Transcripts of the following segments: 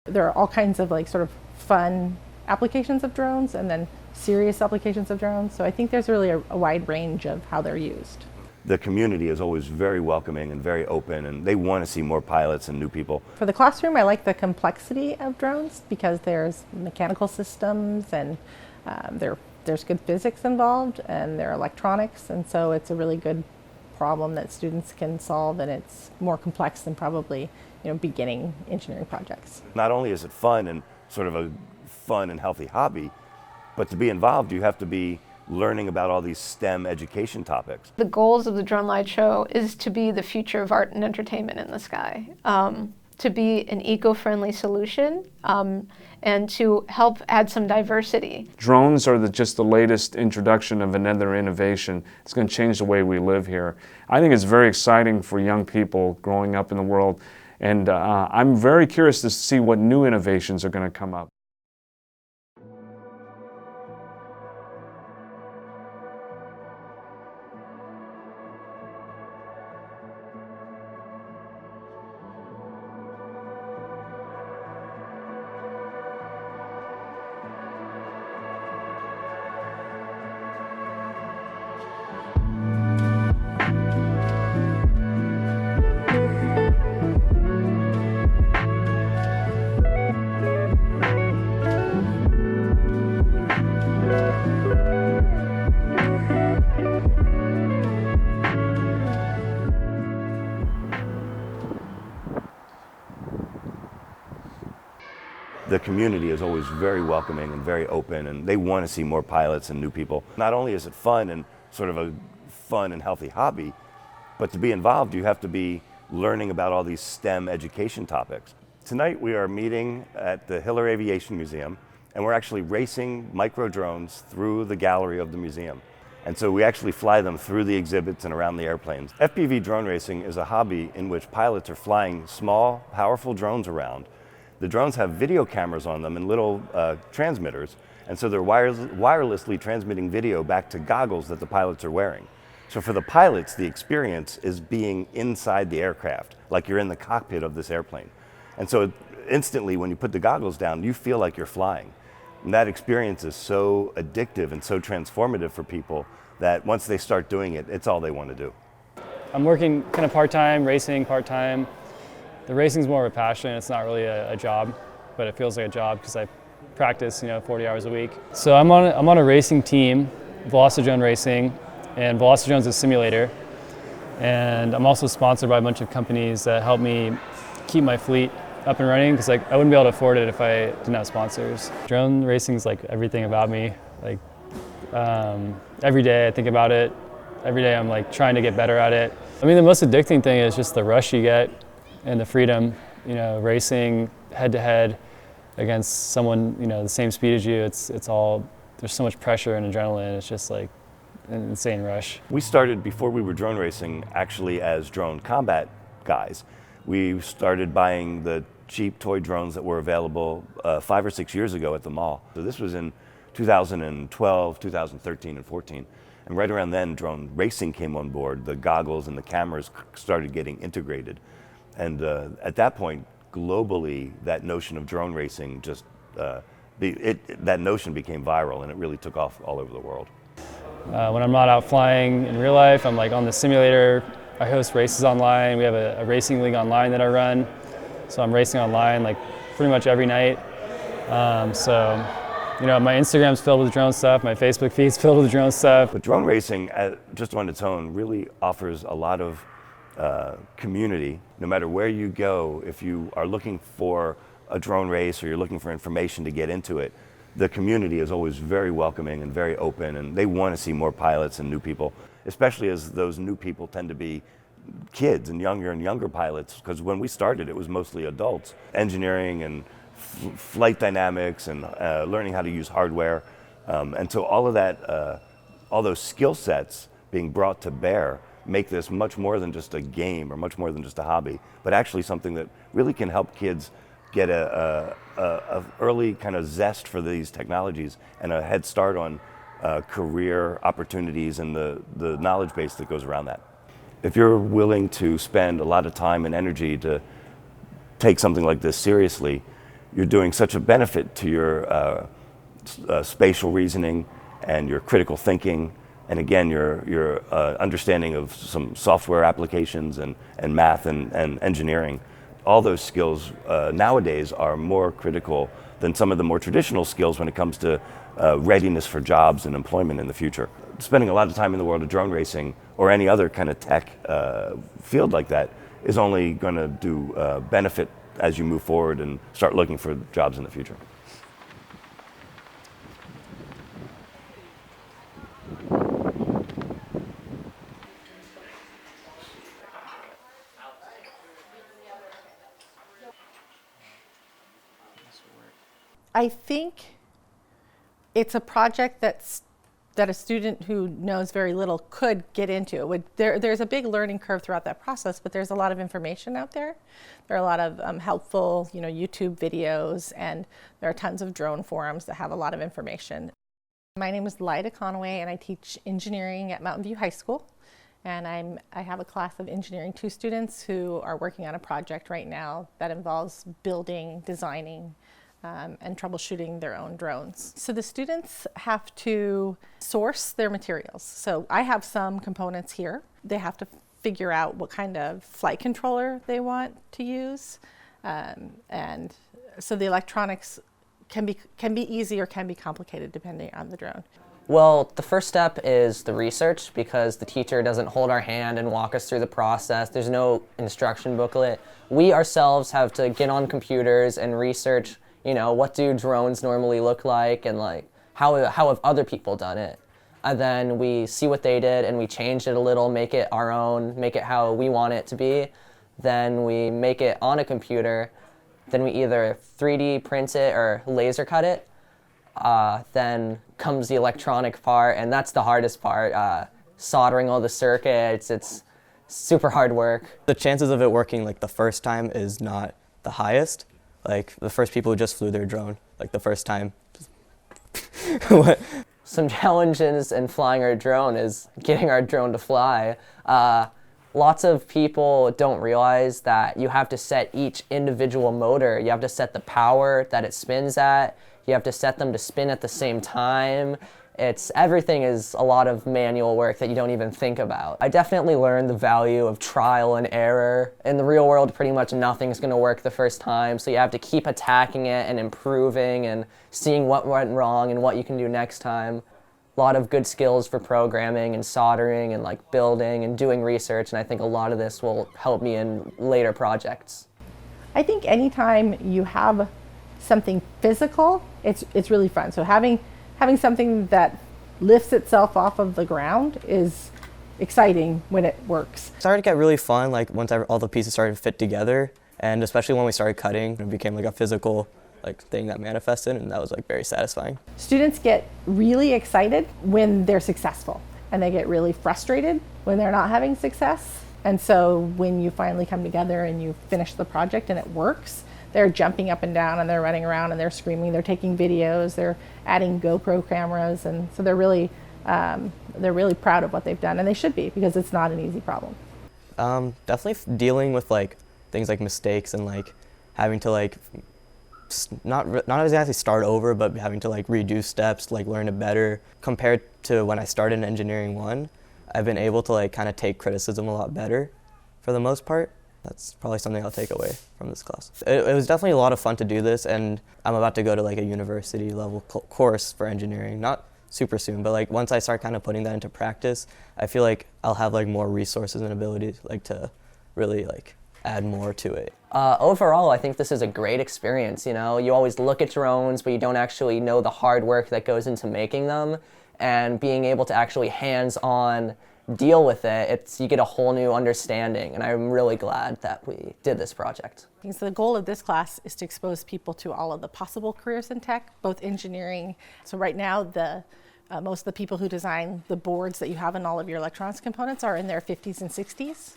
There are all kinds of sort of fun applications of drones and then serious applications of drones. So I think there's really a wide range of how they're used. The community is always very welcoming and very open, and they want to see more pilots and new people. For the classroom, I like the complexity of drones because there's mechanical systems and there's good physics involved and there are electronics, and so it's a really good problem that students can solve, and it's more complex than probably beginning engineering projects. Not only is it fun and sort of a fun and healthy hobby, but to be involved you have to be learning about all these STEM education topics. The goals of the Drone Light Show is to be the future of art and entertainment in the sky, to be an eco-friendly solution, and to help add some diversity. Drones are just the latest introduction of another innovation. It's going to change the way we live here. I think it's very exciting for young people growing up in the world, and I'm very curious to see what new innovations are going to come up. The community is always very welcoming and very open, and they want to see more pilots and new people. Not only is it fun and sort of a fun and healthy hobby, but to be involved you have to be learning about all these STEM education topics. Tonight we are meeting at the Hiller Aviation Museum, and we're actually racing micro drones through the gallery of the museum. And so we actually fly them through the exhibits and around the airplanes. FPV drone racing is a hobby in which pilots are flying small, powerful drones around. The drones have video cameras on them and little transmitters, and so they're wirelessly transmitting video back to goggles that the pilots are wearing. So for the pilots, the experience is being inside the aircraft, like you're in the cockpit of this airplane. And so instantly when you put the goggles down, you feel like you're flying. And that experience is so addictive and so transformative for people that once they start doing it, it's all they want to do. I'm working kind of part-time, racing part-time. The racing's more of a passion. It's not really a job, but it feels like a job because I practice 40 hours a week. So I'm on a racing team, Velocidrone Racing, and Velocidrone's a simulator. And I'm also sponsored by a bunch of companies that help me keep my fleet up and running, because I wouldn't be able to afford it if I didn't have sponsors. Drone racing is like everything about me. Every day I think about it. Every day I'm trying to get better at it. I mean, the most addicting thing is just the rush you get and the freedom, racing head to head against someone, the same speed as you. It's all, there's so much pressure and adrenaline. It's just like an insane rush. We started before we were drone racing actually as drone combat guys. We started buying the cheap toy drones that were available 5 or 6 years ago at the mall. So this was in 2012, 2013 and 14. And right around then, drone racing came on board. The goggles and the cameras started getting integrated. And at that point, globally, that notion of drone racing just, that notion became viral, and it really took off all over the world. When I'm not out flying in real life, I'm on the simulator. I host races online. We have a racing league online that I run. So I'm racing online pretty much every night. My Instagram's filled with drone stuff. My Facebook feed's filled with drone stuff. But drone racing, just on its own, really offers a lot of community. No matter where you go, if you are looking for a drone race or you're looking for information to get into it, the community is always very welcoming and very open, and they want to see more pilots and new people, especially as those new people tend to be kids and younger pilots, because when we started it was mostly adults. Engineering and flight dynamics and learning how to use hardware, and so all of that, all those skill sets being brought to bear make this much more than just a game or much more than just a hobby, but actually something that really can help kids get a early kind of zest for these technologies and a head start on career opportunities and the knowledge base that goes around that. If you're willing to spend a lot of time and energy to take something like this seriously, you're doing such a benefit to your spatial reasoning and your critical thinking, and again, your understanding of some software applications and math and engineering. All those skills nowadays are more critical than some of the more traditional skills when it comes to readiness for jobs and employment in the future. Spending a lot of time in the world of drone racing or any other kind of tech field like that is only going to do benefit as you move forward and start looking for jobs in the future. I think it's a project that a student who knows very little could get into. There's a big learning curve throughout that process, but there's a lot of information out there. There are a lot of helpful, YouTube videos, and there are tons of drone forums that have a lot of information. My name is LYDIA CONOWAY, and I teach engineering at Mountain View High School. And I have a class of Engineering 2 students who are working on a project right now that involves building, designing, and troubleshooting their own drones. So the students have to source their materials. So I have some components here. They have to figure out what kind of flight controller they want to use. And so the electronics can be easy or can be complicated depending on the drone. Well, the first step is the research, because the teacher doesn't hold our hand and walk us through the process. There's no instruction booklet. We ourselves have to get on computers and research, what do drones normally look like, and how have other people done it. And then we see what they did and we change it a little, make it our own, make it how we want it to be. Then we make it on a computer. Then we either 3D print it or laser cut it. Then comes the electronic part, and that's the hardest part, soldering all the circuits. It's super hard work. The chances of it working the first time is not the highest. The first people who just flew their drone, the first time. What? Some challenges in flying our drone is getting our drone to fly. Lots of people don't realize that you have to set each individual motor. You have to set the power that it spins at. You have to set them to spin at the same time. Everything is a lot of manual work that you don't even think about. I definitely learned the value of trial and error. In the real world, pretty much nothing's gonna work the first time, so you have to keep attacking it and improving and seeing what went wrong and what you can do next time. A lot of good skills for programming and soldering and building and doing research, and I think a lot of this will help me in later projects. I think anytime you have something physical, it's really fun. So having something that lifts itself off of the ground is exciting when it works. It started to get really fun once all the pieces started to fit together, and especially when we started cutting, it became a physical thing that manifested, and that was very satisfying. Students get really excited when they're successful, and they get really frustrated when they're not having success. And so when you finally come together and you finish the project and it works, they're jumping up and down and they're running around and they're screaming, they're taking videos, they're adding GoPro cameras, and so they're really proud of what they've done, and they should be, because it's not an easy problem. Definitely dealing with things like mistakes and having to not exactly start over, but having to redo steps, learn it better. Compared to when I started in Engineering 1, I've been able to kind of take criticism a lot better for the most part. That's probably something I'll take away from this class. It was definitely a lot of fun to do this, and I'm about to go to a university level course for engineering, not super soon, but once I start kind of putting that into practice, I feel I'll have more resources and abilities to really add more to it. Overall, I think this is a great experience. You always look at drones, but you don't actually know the hard work that goes into making them, and being able to actually hands-on deal with it, you get a whole new understanding, and I'm really glad that we did this project. So the goal of this class is to expose people to all of the possible careers in tech, both engineering. So right now, most of the people who design the boards that you have in all of your electronics components are in their 50s and 60s,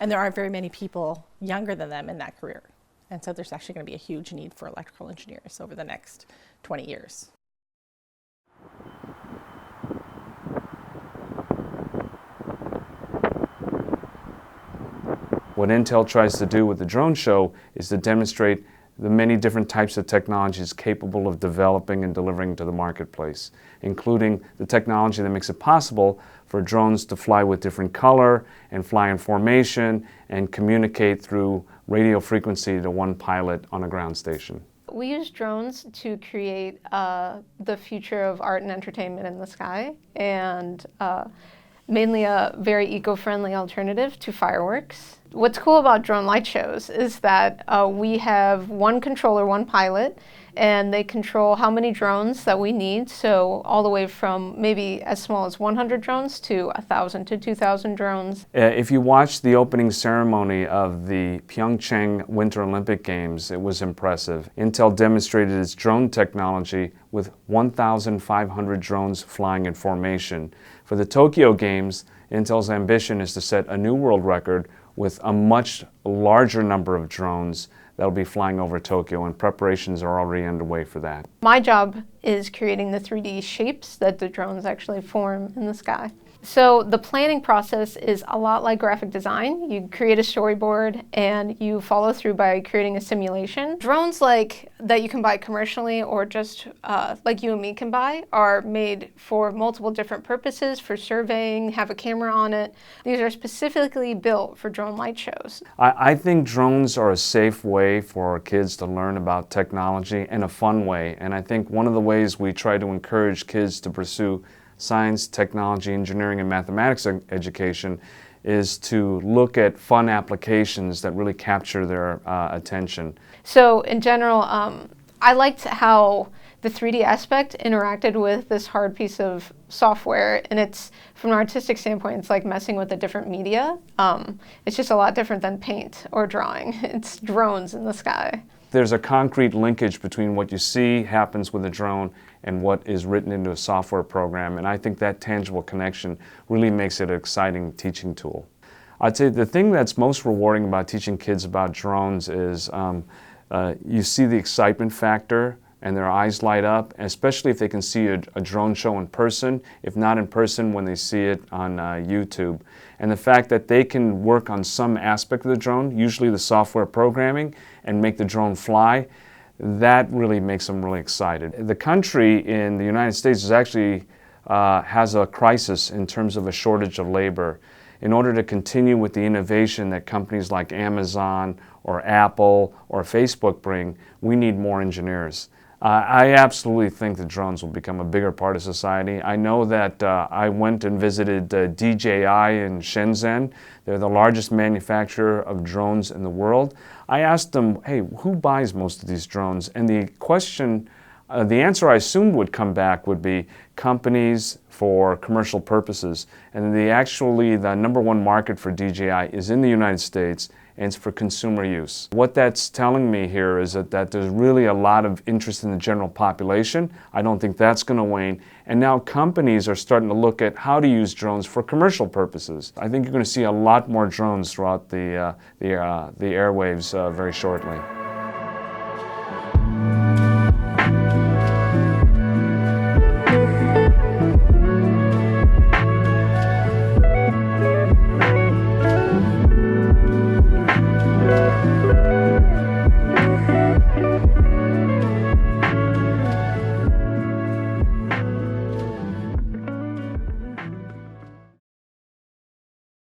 and there aren't very many people younger than them in that career. And so there's actually going to be a huge need for electrical engineers over the next 20 years. What Intel tries to do with the drone show is to demonstrate the many different types of technologies capable of developing and delivering to the marketplace, including the technology that makes it possible for drones to fly with different color and fly in formation and communicate through radio frequency to one pilot on a ground station. We use drones to create the future of art and entertainment in the sky, and mainly a very eco-friendly alternative to fireworks. What's cool about drone light shows is that we have one controller, one pilot, and they control how many drones that we need, so all the way from maybe as small as 100 drones to 1,000 to 2,000 drones. If you watch the opening ceremony of the Pyeongchang Winter Olympic Games, it was impressive. Intel demonstrated its drone technology with 1,500 drones flying in formation. For the Tokyo Games, Intel's ambition is to set a new world record with a much larger number of drones that will be flying over Tokyo, and preparations are already underway for that. My job is creating the 3D shapes that the drones actually form in the sky. So the planning process is a lot like graphic design. You create a storyboard and you follow through by creating a simulation. Drones that you can buy commercially or just like you and me can buy are made for multiple different purposes, for surveying, have a camera on it. These are specifically built for drone light shows. I think drones are a safe way for kids to learn about technology in a fun way, and I think one of the ways we try to encourage kids to pursue science, technology, engineering, and mathematics education is to look at fun applications that really capture their attention. So in general, I liked how the 3D aspect interacted with this hard piece of software, and it's, from an artistic standpoint, it's like messing with a different media. It's just a lot different than paint or drawing. It's drones in the sky. There's a concrete linkage between what you see happens with a drone and what is written into a software program, and I think that tangible connection really makes it an exciting teaching tool. I'd say the thing that's most rewarding about teaching kids about drones is you see the excitement factor and their eyes light up, especially if they can see a drone show in person, if not in person, when they see it on YouTube. And the fact that they can work on some aspect of the drone, usually the software programming, and make the drone fly, that really makes them really excited. The country in the United States is actually has a crisis in terms of a shortage of labor. In order to continue with the innovation that companies like Amazon or Apple or Facebook bring, we need more engineers. I absolutely think that drones will become a bigger part of society. I know that I went and visited DJI in Shenzhen. They're the largest manufacturer of drones in the world. I asked them, hey, who buys most of these drones? And the question, the answer I assumed would come back would be companies for commercial purposes. And the number one market for DJI is in the United States, and it's for consumer use. What that's telling me here is that there's really a lot of interest in the general population. I don't think that's going to wane. And now companies are starting to look at how to use drones for commercial purposes. I think you're going to see a lot more drones throughout the airwaves very shortly.